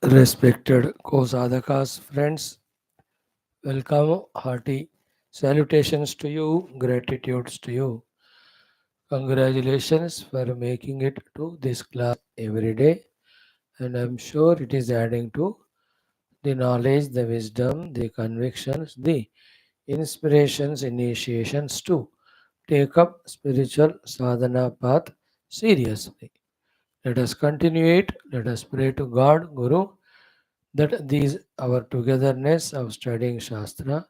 Respected co-sadhakas, friends, welcome, hearty salutations to you, gratitudes to you. Congratulations for making it to this class every day, and I'm sure it is adding to the knowledge, the wisdom, the convictions, the inspirations, initiations to take up spiritual sadhana path seriously. Let us continue it. Let us pray to God, Guru, that these our togetherness of studying Shastra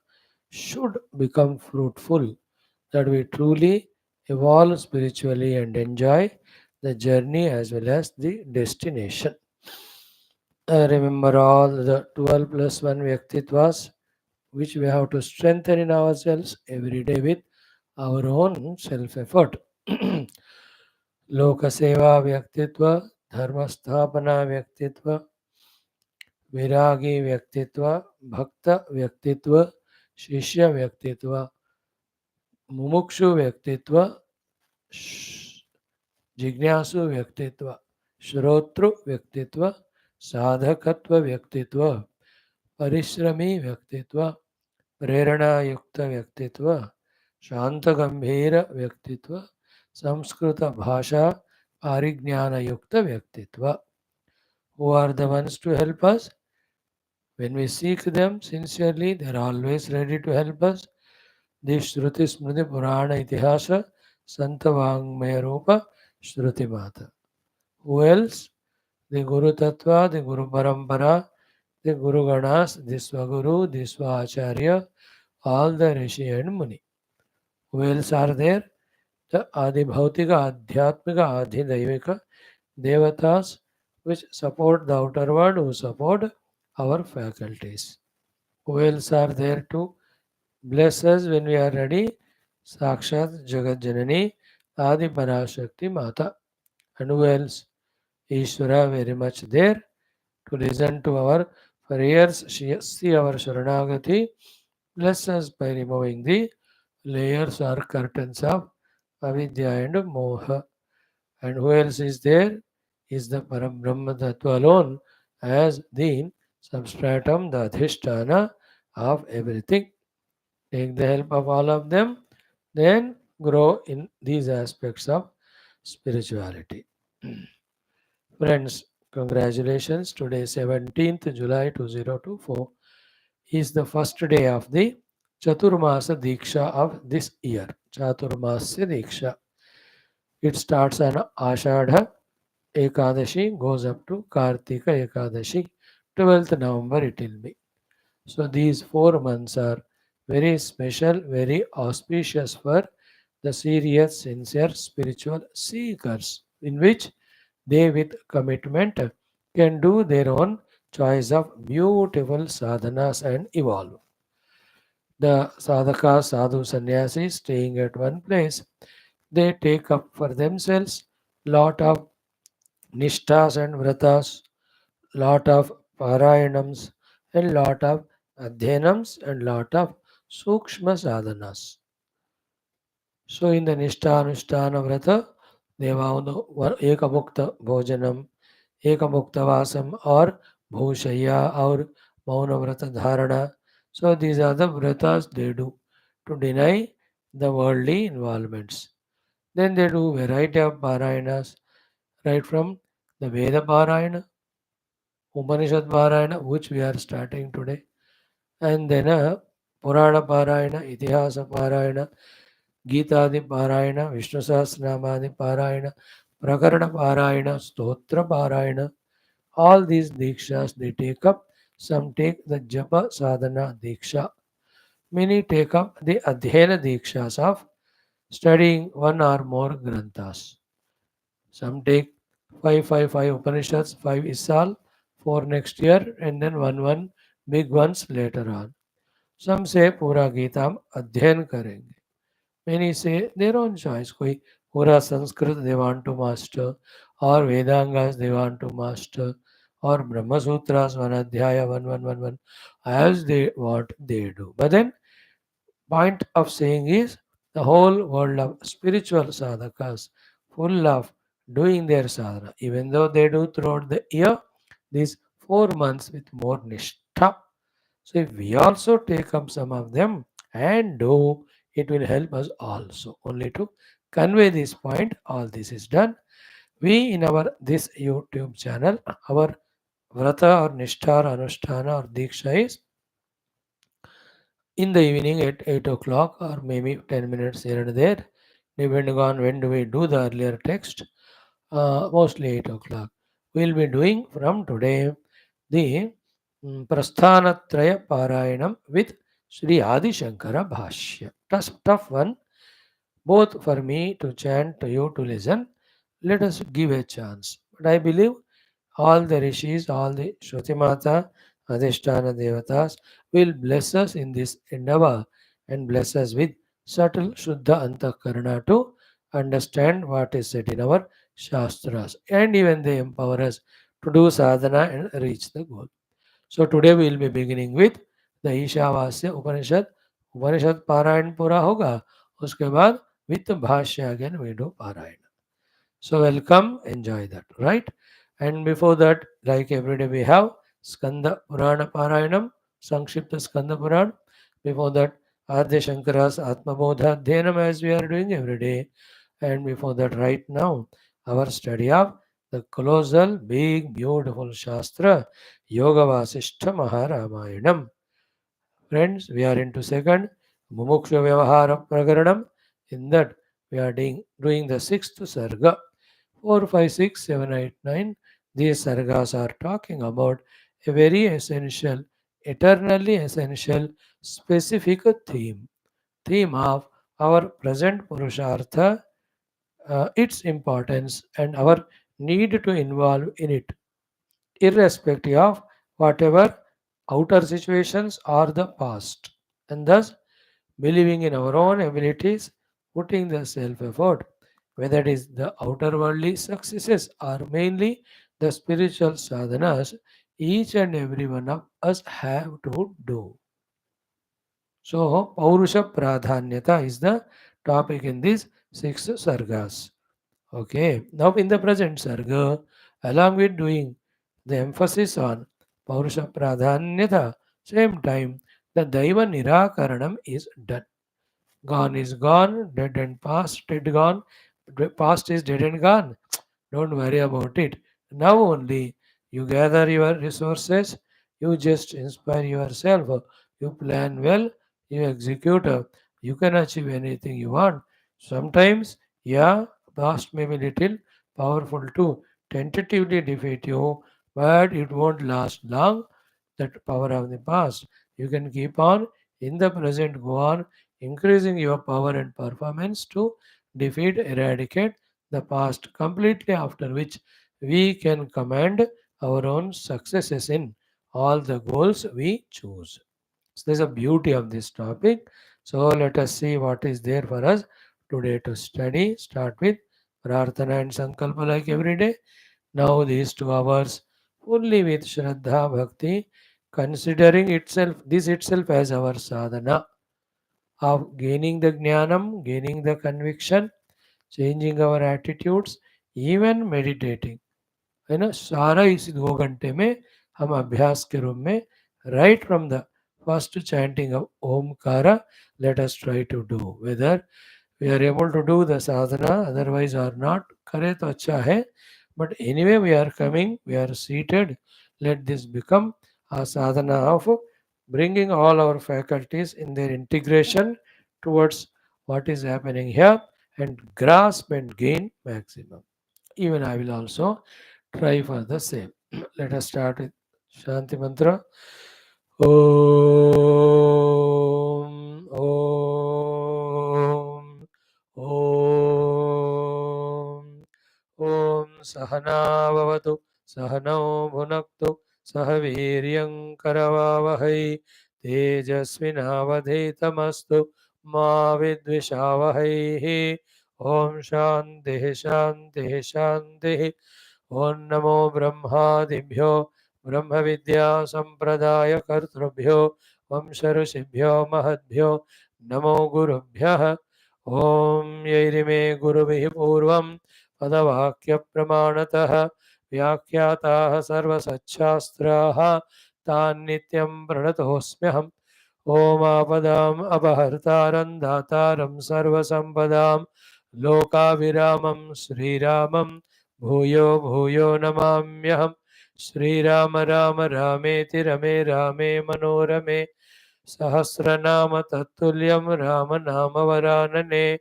should become fruitful, that we truly evolve spiritually and enjoy the journey as well as the destination. Remember all the 12 plus 1 Vyaktitvas which we have to strengthen in ourselves every day with our own self effort. Lokaseva Vyaktitva, Dharmastapana Vyaktitva, विरागी व्यक्तित्व, भक्त व्यक्तित्व, शिष्य व्यक्तित्व, मुमुक्षु व्यक्तित्व, जिज्ञासु व्यक्तित्व, श्रोतृ व्यक्तित्व, साधकत्व व्यक्तित्व, परिश्रमी व्यक्तित्व, प्रेरणायुक्त व्यक्तित्व, शांत गंभीर व्यक्तित्व, संस्कृत भाषा पारिज्ञानयुक्त व्यक्तित्व. Who are the ones to help us? When we seek them sincerely, they are always ready to help us. The Shruti Smriti Purana Itihasa Santa Vangmaya Rupa Shruti Mata. Who else? The Guru Tattva, the Guru Parampara, the Guru Ganas, the Swaguru, the Swacharya, all the Rishi and Muni. Who else are there? The Adi Bhautika, Adhyatmika, Adi Daivika, Devatas, which support the outer world, who support our faculties. Who else are there to bless us when we are ready? Sakshat Jagat Janani Adi Parashakti Mata. And who else? Ishvara very much there to listen to our prayers, see our Sharanagati. Bless us by removing the layers or curtains of avidya and moha. And who else is there? Is the Parabrahma Tattva alone as the substratum, the adhisthana of everything. Take the help of all of them, then grow in these aspects of spirituality. Friends, congratulations. Today, 17th July 2024, is the first day of the Chaturmasa Diksha of this year. Chaturmasya Diksha. It starts on Ashadha Ekadashi, goes up to Kartika Ekadashi. 12th November it will be. So these 4 months are very special, very auspicious for the serious, sincere spiritual seekers, in which they with commitment can do their own choice of beautiful sadhanas and evolve. The sadhaka, sadhu, sannyasis staying at one place, they take up for themselves lot of nishtas and vratas, lot of parayanams, and lot of adhyanams, and lot of sukshma sadhanas. So in the Nishthanusthana Vrata, they vow Ekamukta Bhojanam, Ekamukta Vasam, or Bhushaya, or Mauna Vrata Dharana. So these are the vratas they do to deny the worldly involvements. Then they do variety of parayanas, right from the Veda Parayana, Upanishad Parayana, which we are starting today, and then a Purana Parayana, Itihasa Parayana, Gitadi Parayana, Vishnu Sahasranamadi Parayana, Prakarana Parayana, Stotra Parayana. All these Deekshas they take up. Some take the Japa Sadhana Deeksha. Many take up the Adhyana Deekshas of studying one or more Granthas. Some take 5 Upanishads, 5 Isal, 4 next year, and then 1 big ones later on. Some say पूरा गीता हम अध्ययन करेंगे. Many say their own choice. कोई पूरा Sanskrit they want to master, or Vedangas they want to master, or Brahma Sutras one adhyaya 1111 as they what they do. But then point of saying is the whole world of spiritual sadhakas full of doing their sadhana, even though they do throughout the year, these 4 months with more nishtha. So if we also take up some of them and do, it will help us also. Only to convey this point, all this is done. We in our this YouTube channel, our vrata or nishtha or anusthana or diksha is in the evening at 8 o'clock or maybe 10 minutes here and there, depending on when do we do the earlier text, mostly 8 o'clock. We will be doing from today the Prasthanatraya Parayanam with Sri Adi Shankara Bhashya. Tough one, both for me to chant, to you to listen. Let us give a chance. But I believe all the rishis, all the Shruti Mata, Adhisthana Devatas will bless us in this endeavor and bless us with subtle Shuddha Antakarana to understand what is said in our Shastras. And even they empower us to do sadhana and reach the goal. So today we will be beginning with the Ishavasya Upanishad. Upanishad Parayan पूरा होगा, उसके बाद with Bhashya again we do Parayan. So welcome, enjoy that, right? And before that, like every day we have Skanda Purana Parayanam, Sankshipta Skanda Puran. Before that, Adi Shankara's Atma Bodha Dhyanam as we are doing every day. And before that, right now, our study of the colossal, big, beautiful Shastra, Yoga Vaashishtha Maharamayam. Friends, we are into second Mumukshu Vyavahara Prakaranam. In that, we are doing the sixth Sarga. 4, 5, 6, 7, 8, 9. These sargas are talking about a very essential, eternally essential, specific theme of our present Purushartha, its importance, and our need to involve in it, irrespective of whatever outer situations or the past. And thus, believing in our own abilities, putting the self effort, whether it is the outer worldly successes or mainly the spiritual sadhanas, each and every one of us have to do. So, Paurusha Pradhanyata is the topic in these six sargas. Okay, now in the present sarga, along with doing the emphasis on Paurusha Pradhanyata, same time the Daiva Nirakaranam is done. Gone is gone, dead and past, dead gone, past is dead and gone. Don't worry about it. Now only you gather your resources, you just inspire yourself, you plan well, you execute, you can achieve anything you want. Sometimes, yeah, past may be little powerful to tentatively defeat you, but it won't last long. That power of the past. You can keep on in the present, go on increasing your power and performance to defeat, eradicate the past completely, after which we can command our own successes in all the goals we choose. So there's a beauty of this topic. So let us see what is there for us today to study. Start with Prarthana and Sankalpa like every day. Now these 2 hours fully with Shraddha Bhakti, considering itself this itself as our sadhana of gaining the jnanam, gaining the conviction, changing our attitudes, even meditating. है ना, सारा इस 2 घंटे में हम अभ्यास के रूप में right from the first chanting of omkara, let us try to do whether we are able to do the sadhana, otherwise or not, करे तो अच्छा है, but anyway we are coming, we are seated, let this become a sadhana of bringing all our faculties in their integration towards what is happening here and grasp and gain maximum. Even I will also try for the same. Let us start with Shanti Mantra. Om, Om, Om, Om Sahana Vavatu, Sahano Bhunaktu, सह वीर्यं करवावहै तेजस्विनावधीतमस्तु मा विद्विषावहैः। ओम शान्तिः शान्तिः शान्तिः। ओम नमो ब्रह्मादिभ्यो ब्रह्म विद्या संप्रदाय कर्तृभ्यो वंश ऋषिभ्यो महद्भ्यो नमो गुरुभ्यः। ओम यैरिमे गुरुभिः पूर्वं पदवाक्य प्रमाणतः व्याख्याताः सर्वसच्छास्त्राः तान् नित्यं प्रणतोऽस्म्यहम्। ओमापदाम् अपहर्तारं दातारं सर्वसम्पदां लोकाभिरामं श्रीरामं भूयो भूयो नमाम्यहम्। श्रीराम राम रामेति रमे रामे मनोरमे सहस्रनाम तत्तुल्यं राम नाम वरानने।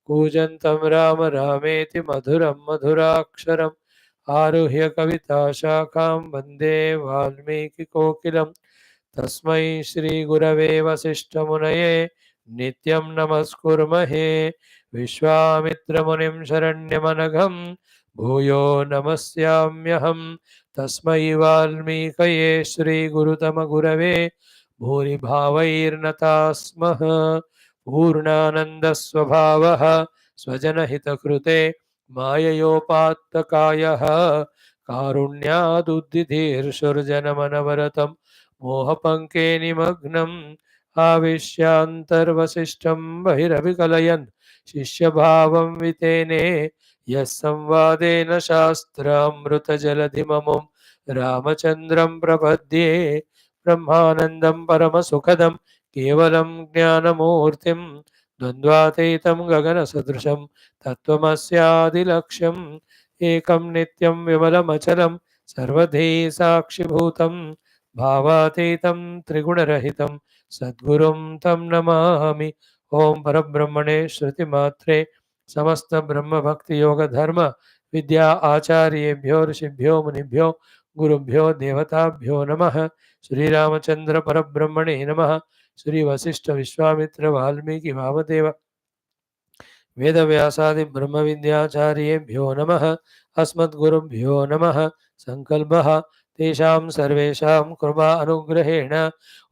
कूजन्तं राम रामेति मधुरं मधुराक्षरम् आरुह्य कविताशाखां वन्दे वाल्मीकिकोकिलम्। तस्मै श्रीगुरवे वसिष्ठमुनये नित्यं नमस्कुर्महे। विश्वामित्रमुनिं शरण्यमनघं भूयो नमस्याम्यहम्। तस्मै वाल्मीकये श्रीगुरुतमगुरवे भूरिभावैर्नता स्मः। पूर्णानन्दस्वभावः स्वजनहितकृते माययोपात्तकायः कारुण्यादुद्दिधीर्षुर्जनमनवरतं मोहपङ्के निमग्नम् आविश्यान्तर्वसिष्ठं बहिरभिकलयन् शिष्यभावं वितेने। यः संवादेन शास्त्रामृतजलधिममुं रामचन्द्रं प्रपद्ये। ब्रह्मानन्दं परमसुखदं केवलं ज्ञानमूर्तिं द्वन्द्वातीतं गगनसदृशं तत्त्वमस्यादिलक्ष्यम्। एकं नित्यं विमलमचलं सर्वधी साक्षिभूतं भावातीतं त्रिगुणरहितं सद्गुरुं तं नमामि। ओम परब्रह्मणे श्रुतिमात्रे समस्त ब्रह्म भक्ति योग धर्म विद्या आचार्येभ्यो ऋषिभ्यो मुनिभ्यो गुरुभ्यो देवताभ्यो नमः। श्रीरामचंद्र परब्रह्मणे नमः। श्री वशिष्ठ विश्वामित्र वाल्मीकि वामदेव वेदव्यासादि ब्रह्मविद्याचार्येभ्यो नमः। अस्मद्गुरुभ्यो नमः। संकल्पः तेषां सर्वेषां कृपा अनुग्रहेण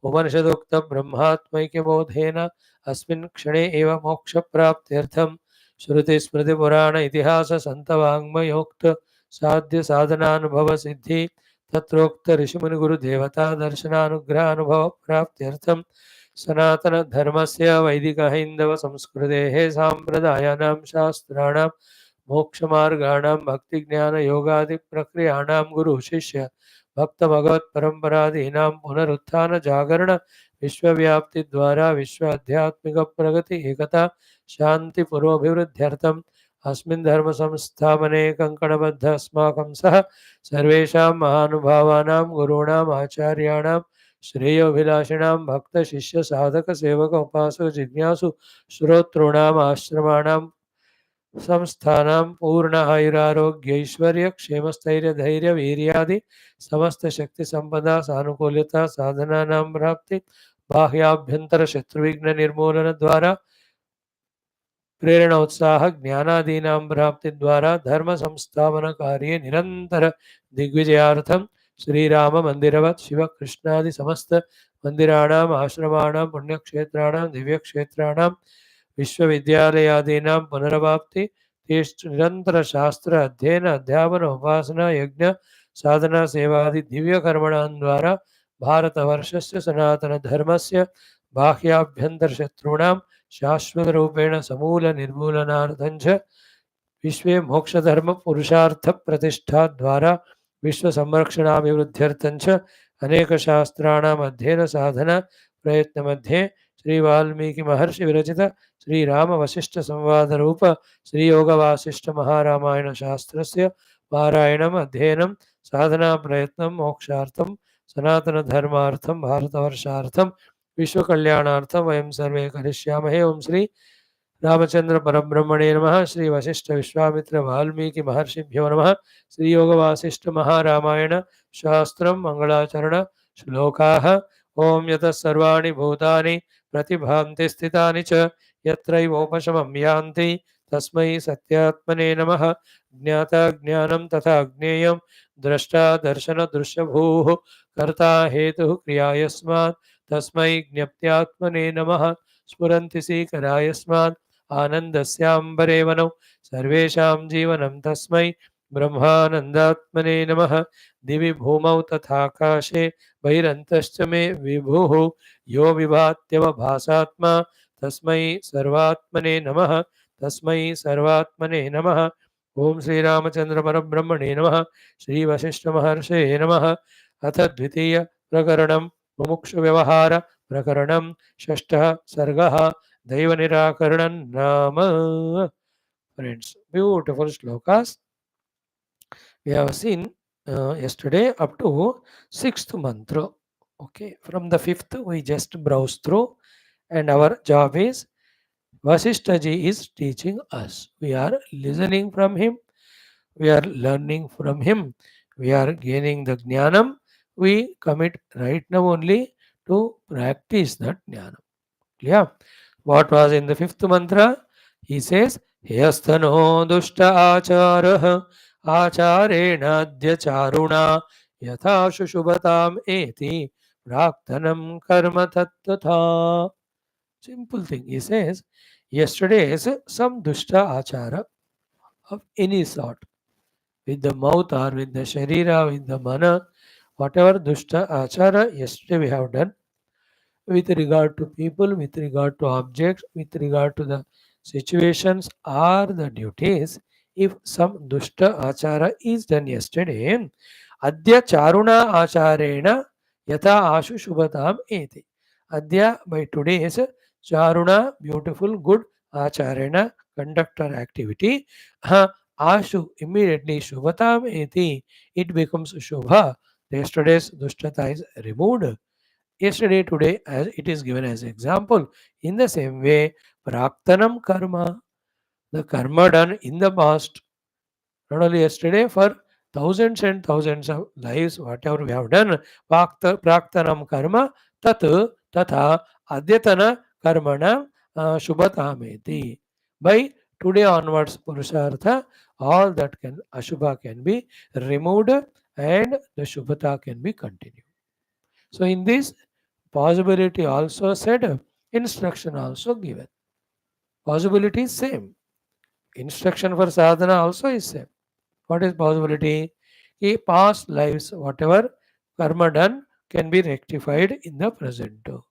उपनिषदुक्त ब्रह्मात्मैक्यबोधेन अस्मिन् क्षणे एव मोक्षप्राप्त्यर्थं श्रुतिस्मृतिपुराण इतिहास सन्तवाङ्मयोक्त साध्य साधनानुभव सिद्धि तत्रोक्त ऋषिमुनिगुरुदेवता दर्शनानुग्रहानुभव प्राप्त्यर्थं सनातन धर्मस्य वैदिक हैंदव संस्कृतेः साम्प्रदायानां शास्त्राणां मोक्षमार्गाणां भक्ति ज्ञान योगादि प्रक्रियाणां गुरु शिष्य भक्त भगवत परंपरादीनां पुनरुत्थान जागरण विश्वव्याप्ति द्वारा विश्व आध्यात्मिक प्रगति एकता शांति पुरोभिवृद्ध्यर्थम् अस्मिन् धर्म संस्थापने कंकणबद्ध अस्माकं सह सर्वेषां महानुभावानां गुरूणाम् आचार्याणां श्रेयोभिलाषिणां भक्त शिष्य साधक सेवक उपासक जिज्ञासु श्रोतॄणाम् आश्रमाणां संस्थानां पूर्ण आयुरारोग्यैश्वर्य क्षेमस्थैर्य धैर्य वीर्यादि समस्त शक्ति संपदा सानुकूल्यता साधनानां प्राप्ति बाह्याभ्यंतर शत्रुविघ्न निर्मूलन द्वारा प्रेरणा उत्साह ज्ञानादीनां प्राप्ति द्वारा धर्म संस्थापन कार्ये निरंतर दिग्विजयार्थं श्रीराम मंदिरवत् शिव कृष्णादि समस्त मंदिराणाम् आश्रमाणां पुण्यक्षेत्राणां दिव्यक्षेत्राणां विश्वविद्यालयादीनां पुनरवाप्ति निरंतर शास्त्र अध्ययन अध्यापन उपासना यज्ञ साधना सेवादि दिव्य कर्मणां द्वारा भारतवर्षस्य सनातन धर्मस्य बाह्याभ्यंतर शत्रूणां शाश्वत रूपेण समूल निर्मूलनार्थं च विश्वे मोक्षधर्म पुरुषार्थ प्रतिष्ठा द्वारा विश्व संरक्षणाभिवृद्ध्यर्थं च अनेक शास्त्राणाम् अध्ययन साधना प्रयत्न मध्ये श्री वाल्मीकि महर्षि विरचित श्री राम वशिष्ठ संवाद रूप श्री योग वासिष्ठ महारामायण शास्त्रस्य पारायणम् अध्ययनं साधना प्रयत्नं मोक्षार्थं सनातन धर्मार्थं भारतवर्षार्थं विश्व कल्याणार्थं वयं सर्वे करिष्यामहे। ओम श्री रामचंद्र परब्रह्मणे नमः। श्री वशिष्ठ विश्वामित्र वाल्मीकि महर्षिभ्यो नमः। श्री योग वासिष्ठ महारामायण शास्त्रं मंगलाचरण श्लोकाः। ओम यतः सर्वाणि भूतानि प्रतिभान्ति स्थितानि च यत्रैवोपशमं यान्ति तस्मै सत्यात्मने नमः। ज्ञाता ज्ञानं तथा ज्ञेयं द्रष्टा दर्शन दृश्यभूः कर्ता हेतुः क्रियायस्मात् तस्मै ज्ञप्त्यात्मने नमः स्फुरन्ति सीकरायस्मात् आनन्दस्याम्बरे वनौ सर्वेषां जीवनं तस्मै ब्रह्मानन्दात्मने नमः दिवि भूमौ तथाकाशे बहिरन्तश्च मे विभुः यो विभात्यवभासात्मा तस्मै सर्वात्मने नमः तस्मै सर्वात्मने नमः ओम श्री रामचंद्र परब्रह्मणे नमः श्री वशिष्ठ महर्षे नमः अथ द्वितीय प्रकरणं मुमुक्षु व्यवहार प्रकरणं षष्ठः सर्गः दैव निराकरणं नाम. Friends, beautiful shlokas we have seen yesterday up to sixth mantra. Okay, from the fifth we just browse through, and our job is Vasishtha ji is teaching us. We are listening from him, we are learning from him, we are gaining the jnanam. We commit right now only to practice that jnanam. Clear? What was in the fifth mantra? He says, Yasthano dushta acharah acharena charuna yatha shushubhatam eti praktanam karma tattatha. Simple thing. He says, yesterday is some dushta achara of any sort, with the mouth or with the sharira, with the mana, whatever dushta achara yesterday we have done, with regard to people, with regard to objects, with regard to the situations or the duties. If some dushta achara is done yesterday, adya charuna acharena yata ashu shubhatam eti. Adya, by today's charuna, beautiful, good, acharena, conduct or activity, ashu, immediately shubhatam eti, it becomes shubha. Yesterday's dushtata is removed. Yesterday, today, as it is given as example. In the same way, praktanam karma, the karma done in the past, not only yesterday, for thousands and thousands of lives, whatever we have done, praktanam karma, tat tatha adyatana karmana shubhatameti. By today onwards, purushartha, all that can ashubha can be removed and the shubhata can be continued. So in this possibility also said, instruction also given. Possibility is same. Instruction for sadhana also is same. What is possibility? Past lives, whatever karma done, can be rectified in the present too.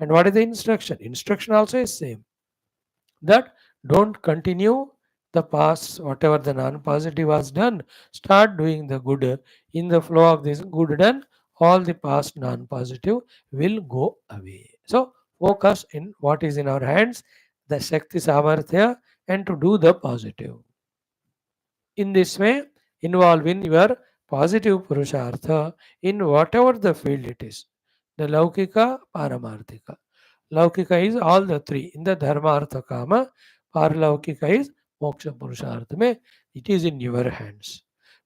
And what is the instruction? Instruction also is same. That don't continue the past, whatever the non-positive was done. Start doing the good. In the flow of this good done, all the past non-positive will go away. So focus in what is in our hands, the Shakti Samarthya, and to do the positive. In this way, involve in your positive Purushartha in whatever the field it is. The Laukika, Paramarthika. Laukika is all the three. In the Dharma Artha Kama, Paralaukika is Moksha Purushartha. Mein, it is in your hands.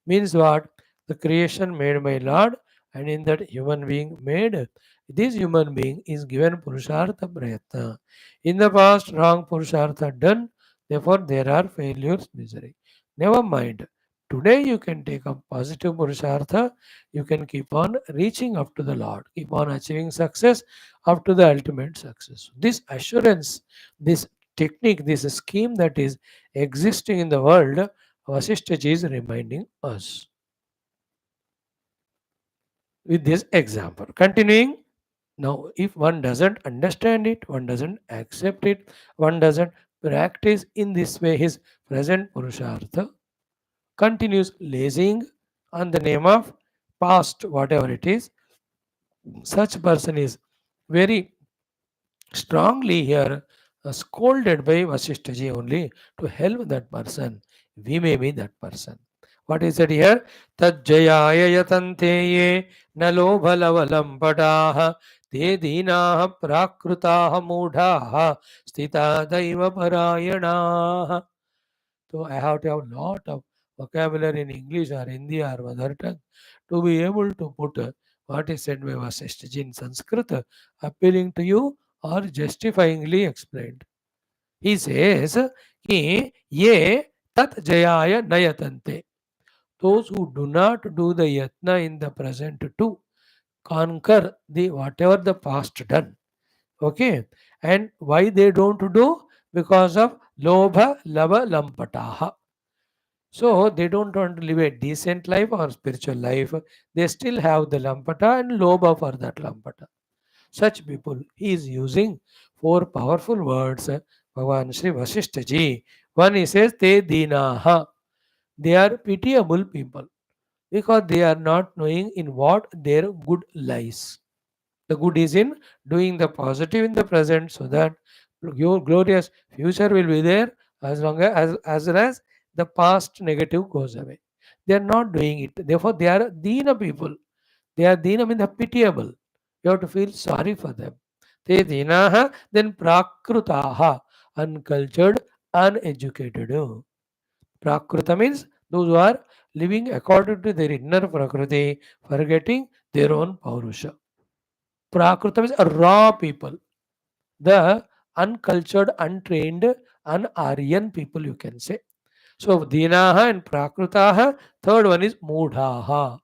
Means what? The creation made by Lord, and in that human being made, this human being is given Purushartha Prayatna. In the past, wrong Purushartha done, therefore there are failures, misery. Never mind. Today you can take up positive Purushartha, you can keep on reaching up to the Lord, keep on achieving success up to the ultimate success. This assurance, this technique, this scheme that is existing in the world, Vasishtha ji is reminding us with this example. Continuing, now if one doesn't understand it, one doesn't accept it, one doesn't practice in this way his present Purushartha, continues lazing on the name of past, whatever it is, such person is very strongly here scolded by Vasishtha ji only to help that person. We may be that person. What is it here? Tajjayaya yatanteye nalo bhalavalam padaha te dinaha prakrutaha mudhaha stita daiva parayanaha. So I have to have lot of vocabulary in English or Hindi or mother tongue to be able to put what is said by Vasishtha ji in Sanskrit, appealing to you or justifyingly explained. He says, कि ये tat jayaya nayatante. those who do not do the yatna in the present to conquer the whatever the past done. Okay, and why they don't do? Because of lobha lava lampataha. So they don't want to live a decent life or spiritual life. They still have the lampata and lobha for that lampata. Such people, he is using four powerful words. Bhagavan Sri Vashishtha ji. One he says, Te dinaha. They are pitiable people because they are not knowing in what their good lies. The good is in doing the positive in the present so that your glorious future will be there as well as the past negative goes away. They are not doing it. Therefore, they are Dina people. They are Dina means the pitiable. You have to feel sorry for them. Te Dinaha, then Prakrutaha, uncultured, uneducated. Prakruta means those who are living according to their inner Prakriti, forgetting their own Paurusha. Prakruta means raw people, the uncultured, untrained, un-Aryan people, you can say. So, Dinaha and Prakrutaha. Third one is Mudhaha,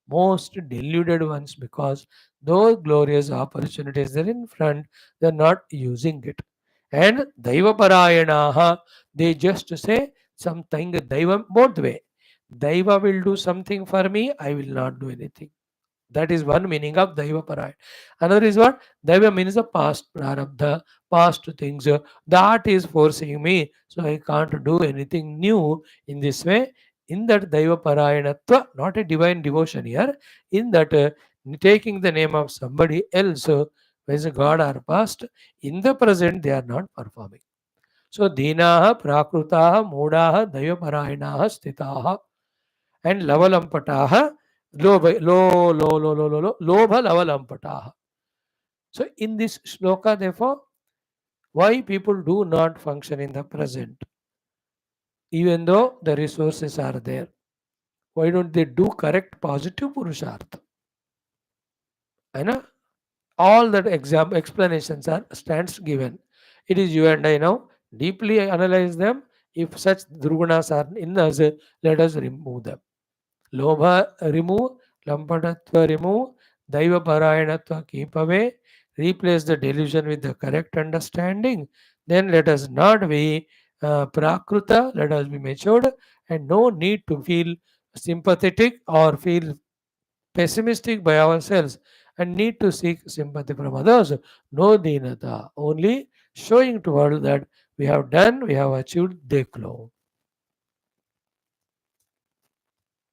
most deluded ones because those glorious opportunities are in front, they are not using it. And Daivaparayanaha, they just say something, Daivam, both way. Daiva will do something for me, I will not do anything. That is one meaning of Daiva Parayana. Another is what? Daiva means the past prarabdha, past things. That is forcing me. So I can't do anything new in this way. In that Daiva Parayanatva, not a divine devotion here, in that taking the name of somebody else, whether God or past, in the present they are not performing. So Dinaha, Prakrutaha, Mudaha, Daiva Parayanaha, Stitaha, and Lavalampataha, Lobha Lavalampataha. So in this shloka, therefore, why people do not function in the present, even though the resources are there? Why don't they do correct positive Purushartha? I know all that explanations are stands given. It is you and I now deeply analyze them. If such durgunas are in us, let us remove them. Lobha remove, Lampatatva remove, Daiva Parayanatva keep away, replace the delusion with the correct understanding. Then let us not be prakruta, let us be matured, and no need to feel sympathetic or feel pessimistic by ourselves and need to seek sympathy from others. No dinata, only showing to world that we have done, we have achieved, deklo.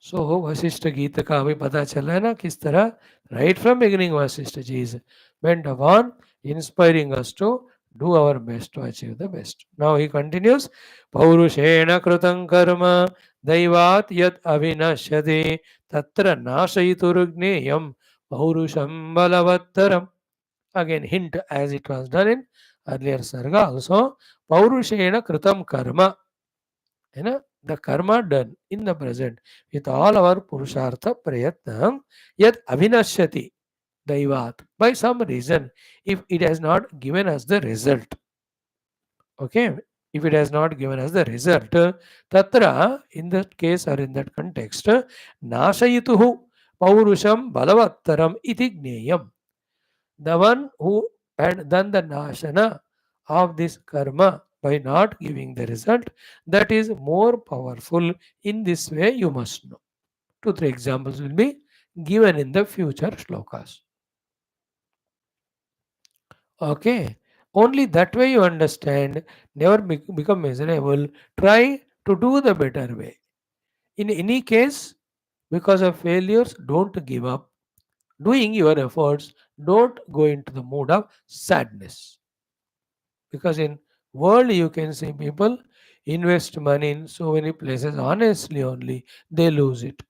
सो वशिष्ठ गीत का अभी पता चल रहा है ना किस तरह right from beginning Vashishtha ji is bent upon inspiring us to do our best to achieve the best. Now he continues, Paurushena krutam karma daivat yat avinashyate tatra nashayiturgneyam paurusham balavattaram. Again hint as it was done in earlier sarga also, Paurushena krutam karma, है ना, the karma done in the present with all our purushartha prayatnam yat avinashyati daivat by some reason, if it has not given us the result. Okay, if it has not given us the result, tatra, in that case or in that context, nashayituhu paurusham balavattaram iti gneyam. The one who had done the nashana of this karma by not giving the result, that is more powerful. In this way, you must know. 2 3 examples will be given in the future shlokas. Okay, only that way you understand. Never become miserable. Try to do the better way. In any case, because of failures, don't give up. Doing your efforts, don't go into the mood of sadness. Because in world you can see people invest money in so many places honestly only, they lose it.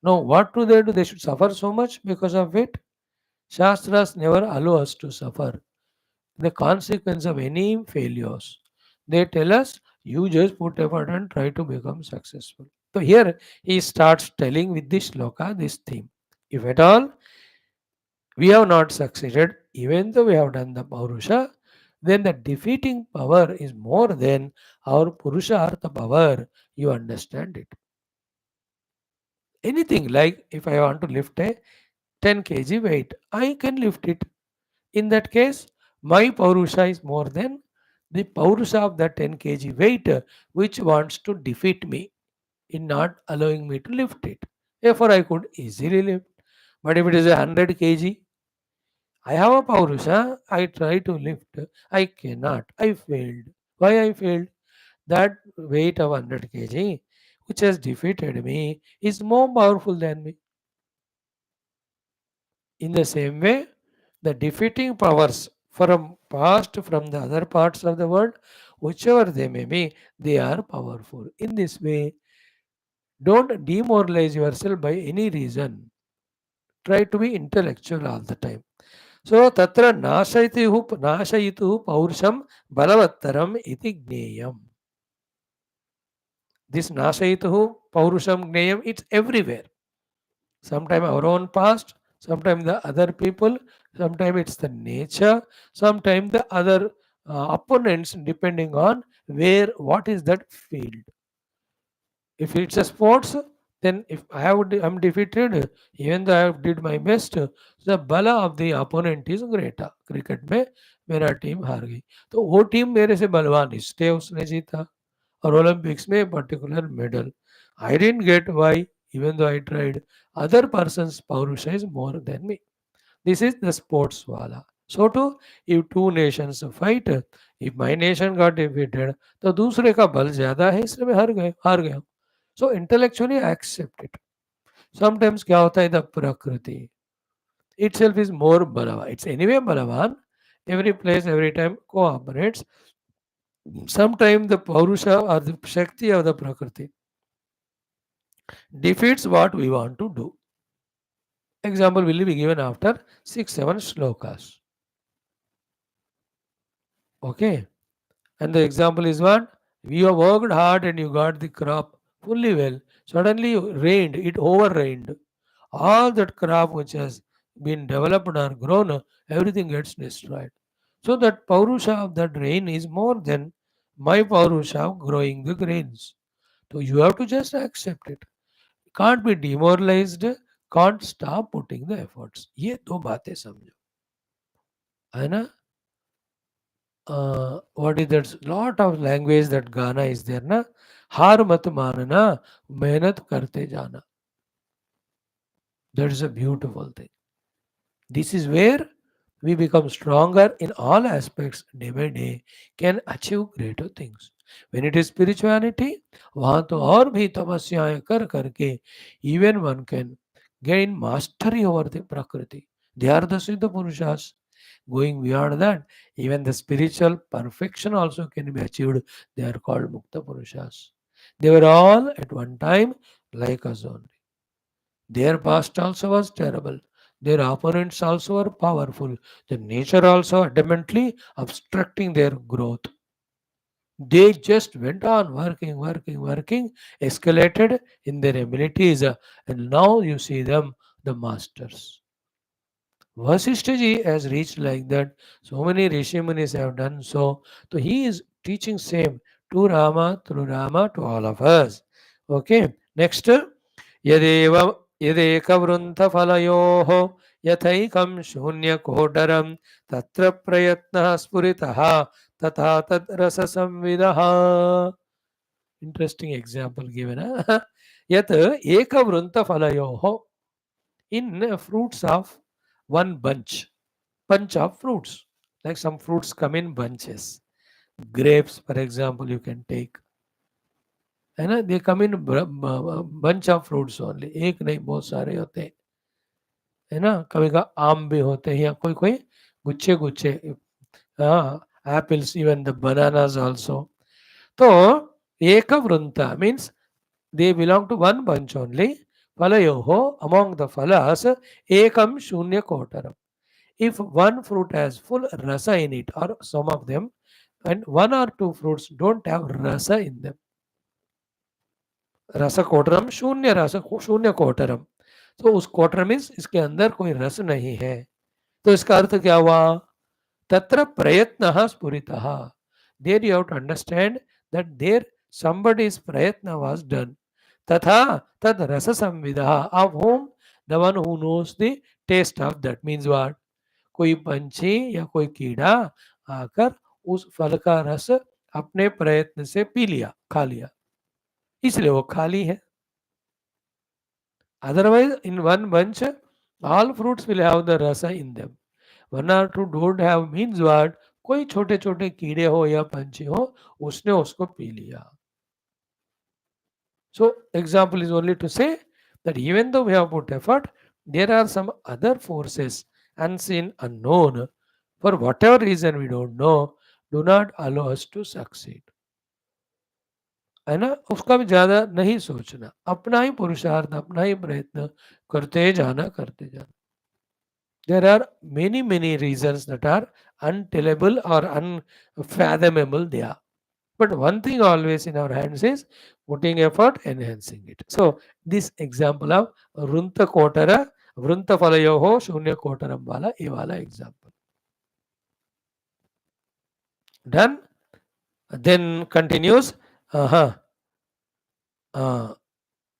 Now what do? They should suffer so much because of it. Shastras never allow us to suffer the consequence of any failures. They tell us you just put effort and try to become successful. So here he starts telling with this shloka this theme. If at all we have not succeeded, even though we have done the Paurusha, then the defeating power is more than our Purushartha power. You understand it. Anything like if I want to lift a 10 kg weight, I can lift it. In that case, my Paurusha is more than the Paurusha of the 10 kg weight which wants to defeat me in not allowing me to lift it. Therefore, I could easily lift. But if it is a 100 kg, I have a Paurusha, I try to lift, I cannot, I failed. Why I failed? That weight of 100 kg, which has defeated me, is more powerful than me. In the same way, the defeating powers from past, from the other parts of the world, whichever they may be, they are powerful. In this way, don't demoralize yourself by any reason. Try to be intellectual all the time. So, tatra nasayitu paurusham balavattaram iti gneyam. This nasayitu paurusham gneyam, it's everywhere. Sometimes our own past, sometimes the other people, sometimes it's the nature, sometimes the other opponents, depending on where, what is that field. If it's a sports, then if I'm defeated, even though I have did my best, the bala of the opponent is greater. Cricket में मेरा team हार गई, तो वो team मेरे से बलवान, इसलिए उसने जीता. और ओलंपिक्स में particular medal I didn't get, why? Even though I tried, other person's Paurusha is more than me. This is the sports wala. So too, if two nations fight, if my nation got defeated, तो दूसरे का बल ज्यादा है इसलिए मैं हार गया. So intellectually I accept it. Sometimes क्या होता है, the prakriti itself is more balavan. It's anyway balavan. Every place, every time cooperates. Sometimes the Paurusha or the Shakti of the Prakriti defeats what we want to do. Example will be given after 6-7 shlokas. Okay. And the example is what? You have worked hard and you got the crop fully well. Suddenly rained, it over rained. All that crop which has been developed or grown, everything gets destroyed. So that Paurusha of that rain is more than my Paurusha of growing the grains. So you have to just accept it. Can't be demoralized, can't stop putting the efforts. ये दो बातें समझो, है ना? What is that? Lot of language that Ghana is there ना. हार मत मानना, मेहनत करते जाना. That is a beautiful thing. This is where we become stronger in all aspects day by day, can achieve greater things. When it is spirituality, वहाँ तो और भी तपस्याएं कर करके even one can gain mastery over the Prakriti. They are the Siddha Purushas. Going beyond that, even the spiritual perfection also can be achieved. They are called Mukta Purushas. They were all at one time like us only. Their past also was terrible. Their opponents also were powerful. The nature also adamantly obstructing their growth. They just went on working, escalated in their abilities, and now you see them, the masters. Vasishtha ji has reached like that. So many Rishi Munis have done so. So he is teaching same to Rama, through Rama, to all of us. Okay. Next. यदेव यदेकवृन्थफलयोः यथैकं शून्यकोटरं तत्र प्रयत्नः स्फुरितः तथा तद्रससंविदः. Interesting example given. यत् एकवृन्तफलयोः, in fruits of one bunch of fruits, like some fruits come in bunches. Grapes, for example, you can take, है ना? दे कम इन bunch of fruits only, एक नहीं बहुत सारे होते हैं, है ना? कभी का आम भी होते हैं या कोई कोई गुच्छे गुच्छे, हाँ, apples, even the bananas also. तो एक वृंता means they belong to one bunch only. फलयोः, अमॉन्ग द फलास, एकम शून्य कोटरम. If one fruit has full rasa in it, or some of them, and one or two fruits don't have rasa in them, रस कोटरम शून्य रस, शून्य कोटरम, तो उस कोटर मीन्स इसके अंदर कोई रस नहीं है. तो इसका अर्थ क्या हुआ? तत्र प्रयत्न स्फुरितः. There you have to understand that there somebody's prayatna was done. Tatha tad rasa samvidaha, of whom the one who knows the taste of that. Means what? कोई पंछी या कोई कीड़ा आकर उस फल का रस अपने प्रयत्न से पी लिया, खा लिया, इसलिए वो खाली है. Otherwise, in one bunch, all fruits will have the rasa in them. One or two don't have means what? कोई छोटे छोटे कीड़े हो या पंछी हो, उसने उसको पी लिया. So example is only to say that even though we have put effort, there are some other forces, unseen, unknown, for whatever reason we don't know, do not allow us to succeed. है ना, उसका भी ज़्यादा नहीं सोचना, अपना ही पुरुषार्थ, अपना ही प्रयत्न करते जाना. There are many reasons that are untellable or unfathomable there. But one thing always in our hands is putting effort, enhancing it. So this example of Vrunta Kotara, Vrunta Falayoho, Shunya Kotaram Wala, ये वाला example. Done? Then continues.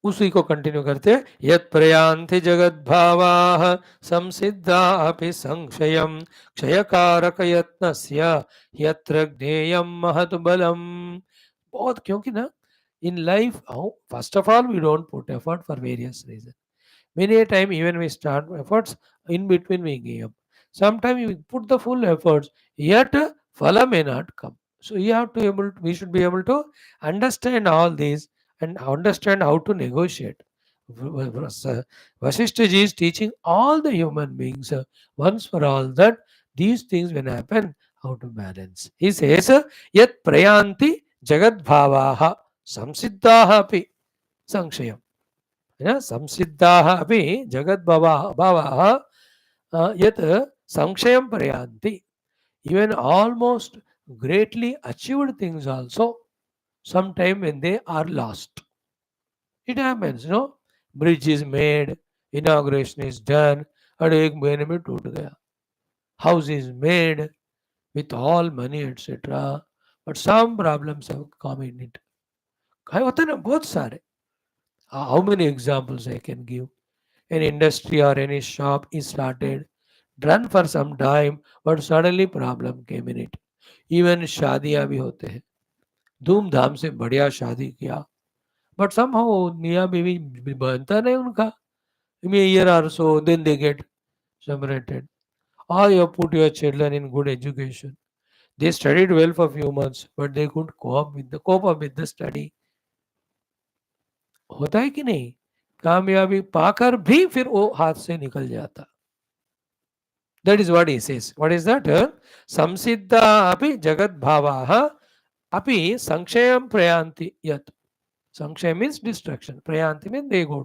उसी को continue करते हैं. यत् प्रयान्ति जगद्भावाः संसिद्धापि संक्षयं क्षयकारक यत्नस्य यत्र ज्ञेयं महत् बलम्. बहुत, क्योंकि ना in life, first of all, we don't put effort for various reasons. Many a time, even we start efforts, in between we give up. Sometimes we put the full efforts, yet phala may not come. So we should be able to understand all these and understand how to negotiate. Vaashishtha ji is teaching all the human beings once for all that these things when happen, how to balance. He says, yat prayanti jagat bhavaha samsiddhaha api sankshayam. संसिद्धाः अपि जगद्भावाः यत् संक्षयं प्रयान्ति. Even almost greatly achieved things also, sometime when they are lost. It happens, Bridge is made, inauguration is done, and एक महीने में टूट गया. House is made with all money, etc. But some problems have come in it. होते ना बहुत सारे. How many examples I can give? An industry or any shop is started, run for some time, but suddenly problem came in it. Even शादियां भी होते हैं, धूमधाम से बढ़िया शादी किया, but somehow मियाँ बीवी बनता नहीं उनका. In a year or so, then they get separated. Or you put your children in good education. They studied well for a few months, but they couldn't cope up with the study. होता है कि नहीं? कामयाबी पाकर भी फिर वो हाथ से निकल जाता. That is what he says. What is that? Samsiddha api jagat bhavaha api sankshayam prayanti yat. Sankshaya means destruction. Prayanti means they go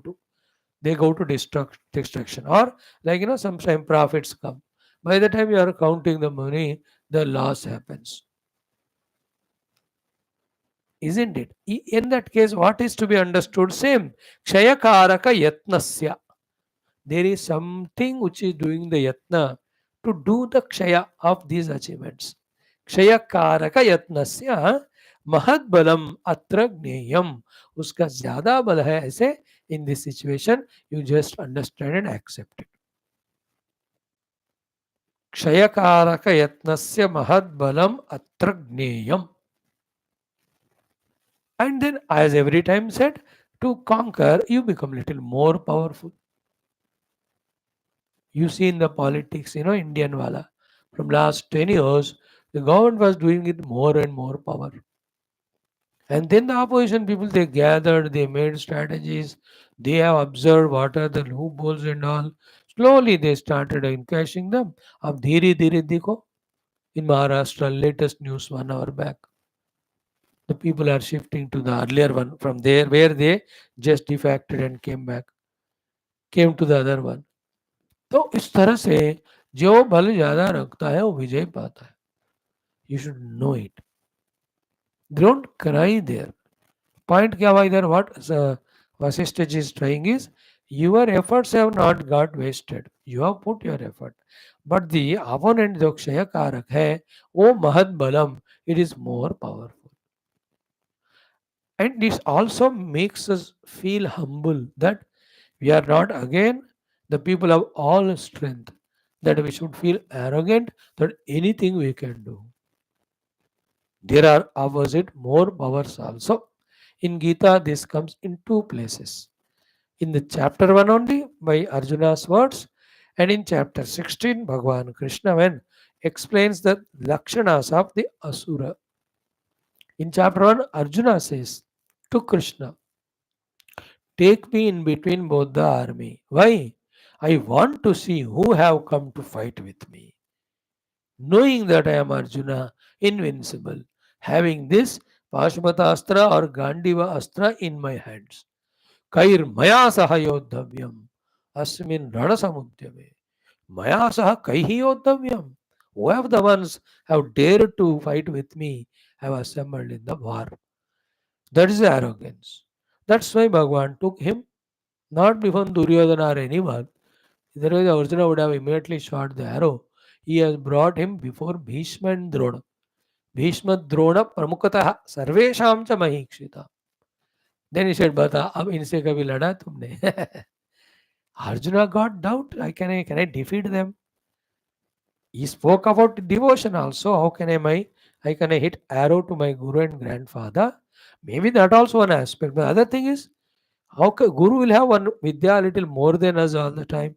to destruction. Or like sometimes profits come. By the time you are counting the money, the loss happens. Isn't it? In that case, what is to be understood? Same. Kshayakaraka yatnasya. There is something which is doing the yatna to do the kshaya of these achievements. Kshaya karaka yatnasya mahad balam atra gneyam. Uska zyada bal hai aise. In this situation, you just understand and accept it. Kshaya karaka yatnasya mahad balam atra gneyam. And then, as every time said, to conquer, you become little more powerful. You see in the politics, Indian wala, from last 10 years, the government was doing it more and more power. And then the opposition people, they gathered, they made strategies, they have observed what are the loopholes and all. Slowly they started encashing them. Ab dhiri dhiri dekho, in Maharashtra, latest news 1 hour back. The people are shifting to the earlier one from there where they just defected and came to the other one. तो इस तरह से जो बल ज्यादा रखता है वो विजय पाता है. You should know it. Don't cry there. Point क्या हुआ इधर? What Vaashishtha ji is trying is, your efforts have not got wasted. You have put your effort. But the opponent जो क्षय कारक है, वो महद बलम, it is more powerful. And this also makes us feel humble that we are not again the people of all strength, that we should feel arrogant that anything we can do. There are opposite more powers also. In Gita, this comes in two places. In the chapter 1 only by Arjuna's words, and in chapter 16, Bhagavan Krishna when explains the lakshanas of the asura. In chapter 1, Arjuna says to Krishna, take me in between both the army. Why? I want to see who have come to fight with me. Knowing that I am Arjuna, invincible, having this Pashpatastra or Gandiva Astra in my hands. Kair maya saha yodhavyam asmin rana samudyame. Maya saha kaihi yodhavyam. Who have the ones have dared to fight with me have assembled in the war. That is arrogance. That's why Bhagwan took him not before Duryodhana or anyone. Otherwise, Arjuna would have immediately shot the arrow. He has brought him before Bhishma and Drona. Bhishma Drona Pramukataha Sarvesham cha Mahikshita. Then he said, Bata, ab inse kabhi lada tumne. Arjuna got doubt. Can I defeat them? He spoke about devotion also. How can I hit arrow to my guru and grandfather? Maybe that also one aspect. But the other thing is, Guru will have one vidya a little more than us all the time.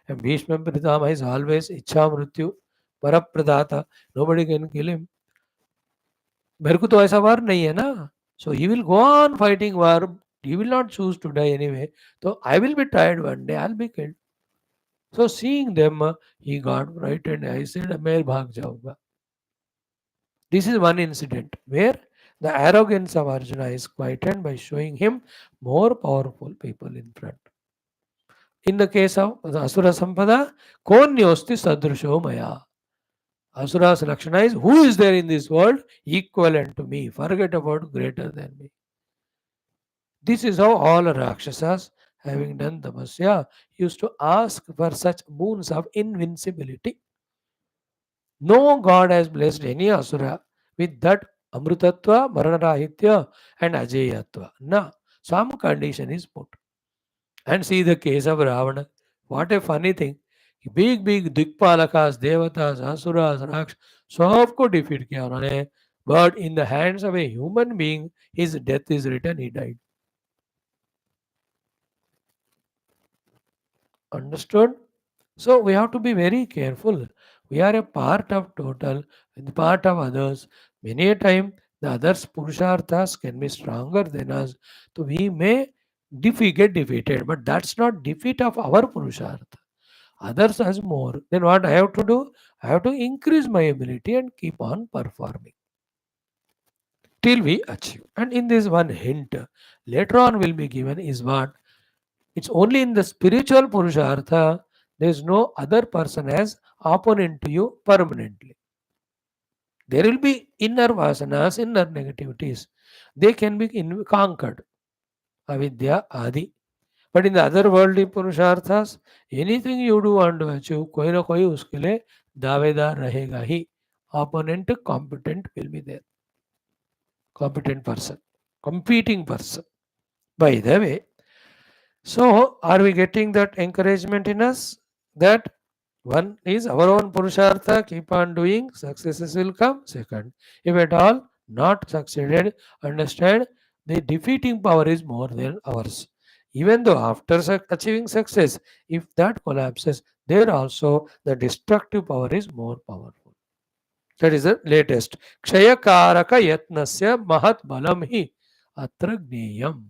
And Bhishma Pitama is always Ichha Mrityu, Parapradata. Nobody can kill him. मेरे को तो ऐसा वार नहीं है ना. So he will go on fighting war. He will not choose to die anyway. So I will be tired one day. I'll be killed. So seeing them, he got frightened. I said, मैं भाग जाऊंगा. This is one incident where the arrogance of Arjuna is quietened by showing him more powerful people in front. In the case of the Asura Sampada, Konyosti Sadrusho Maya. Asura's Lakshana is who is there in this world equivalent to me? Forget about greater than me. This is how all Rakshasas, having done tapasya, used to ask for such boons of invincibility. No god has blessed any Asura with that Amrutatva, Maranarahitya, and Ajayatva. No, some condition is put. And see the case of Ravana. What a funny thing. Big Dikpalakas, Devatas, Asuras, Raksh, सबको defeat किया उन्होंने. But in the hands of a human being, his death is written, he died. Understood? So we have to be very careful. We are a part of total and part of others. Many a time the others Purusharthas can be stronger than us. So we may get defeated, but that's not defeat of our Purushartha. Others has more. Then what I have to do? I have to increase my ability and keep on performing till we achieve. And in this one hint, later on will be given is what? It's only in the spiritual Purushartha, there is no other person as opponent to you permanently. There will be inner vasanas, inner negativities. They can be conquered. Avidya, Adi. But in the other worldly Purusharthas, anything you do want to achieve, कोई ना कोई उसके लिए दावेदार रहेगा ही. Opponent, competent will be there. Competent person. Competing person. By the way, so are we getting that encouragement in us? That one is our own Purushartha, keep on doing, successes will come. Second, if at all not succeeded, understand the defeating power is more than ours. Even though after achieving success, if that collapses, there also the destructive power is more powerful. That is the latest. Kshayakaraka yatnasya mahat balam hi atra gneyam.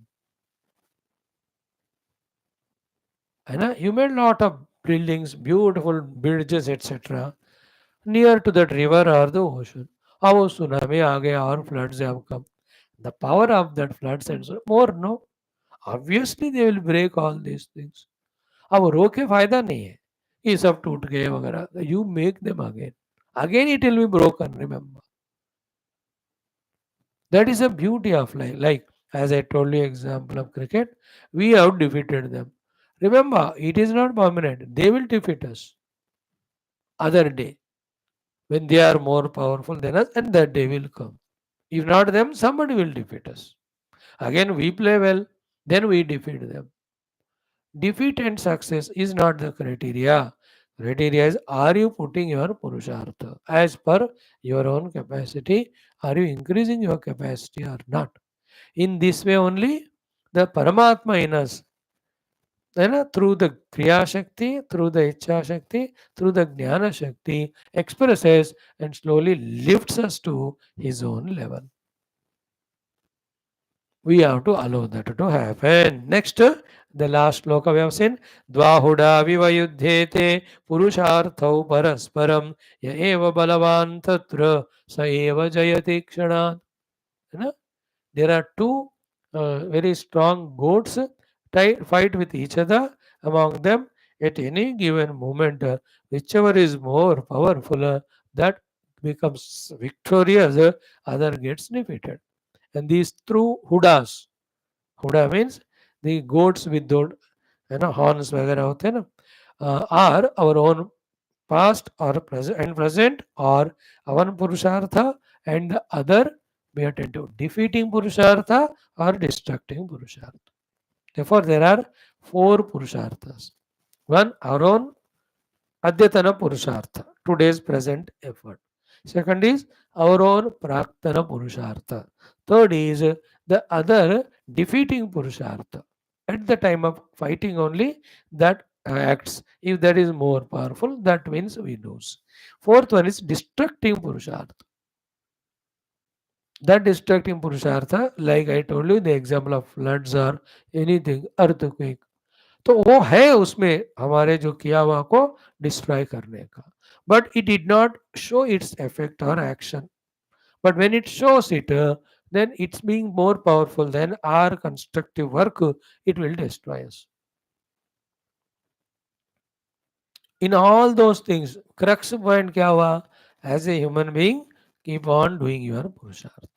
And you made lot of buildings, beautiful bridges, etc. near to that river or the ocean. Our tsunami आ गया और floods have come. The power of that floods and so more no. Obviously they will break all these things. अब रोके फायदा नहीं है. ये सब टूट गए वगैरह. You make them again. Again it will be broken. Remember. That is the beauty of life. Like as I told you, example of cricket, we have defeated them. Remember, it is not permanent. They will defeat us. Other day, when they are more powerful than us, and that day will come. If not them, somebody will defeat us. Again, we play well, then we defeat them. Defeat and success is not the criteria. Criteria is, are you putting your purushartha as per your own capacity? Are you increasing your capacity or not? In this way only, the Paramatma in us, through the Kriya Shakti, through the Icha Shakti, through the Jnana Shakti, expresses and slowly lifts us to his own level. We have to allow that to happen. Next, the last sloka we have seen. Dvahuda vivayudhyete purusharthau parasparam ya eva balavan tatra sa eva jayati kshanat. You know, there are two very strong goats fight with each other. Among them, at any given moment, whichever is more powerful, that becomes victorious, other gets defeated. And these through hudas, huda means the goats with those horns वगैरह होते हैं ना, are our own past or present or our purushartha, and the other we attend to defeating purushartha or destructing purushartha. Therefore, there are four purusharthas. One, our own adyatana purushartha, today's present effort. Second is our own praktana purushartha. Third is the other defeating purushartha. At the time of fighting only, that acts. If that is more powerful, that means we lose. Fourth one is destructing purushartha. That destructing purushartha, like I told you, the example of floods or anything, earthquake. तो वो है उसमें हमारे जो किया हुआ को destroy करने का, but it did not show its effect और action. But when it shows it, then it's being more powerful than our constructive work. It will destroy us. In all those things, crux point kya hua? As a human being, keep on doing your purushartha.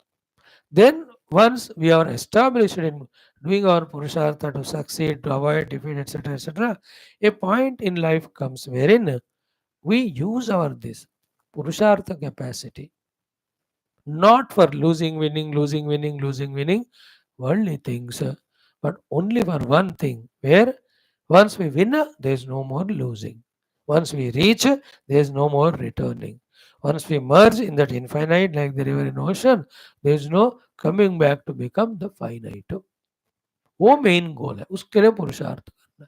Then once we are established in doing our purushartha to succeed, to avoid defeat, etc., a point in life comes wherein we use our this purushartha capacity not for losing, winning, losing, winning, losing, winning, worldly things, but only for one thing, where once we win, there is no more losing. Once we reach, there is no more returning. Once we merge in that infinite, like the river in ocean, there is no coming back to become the finite. वो main goal है, उसके लिए पुरुषार्थ करना है.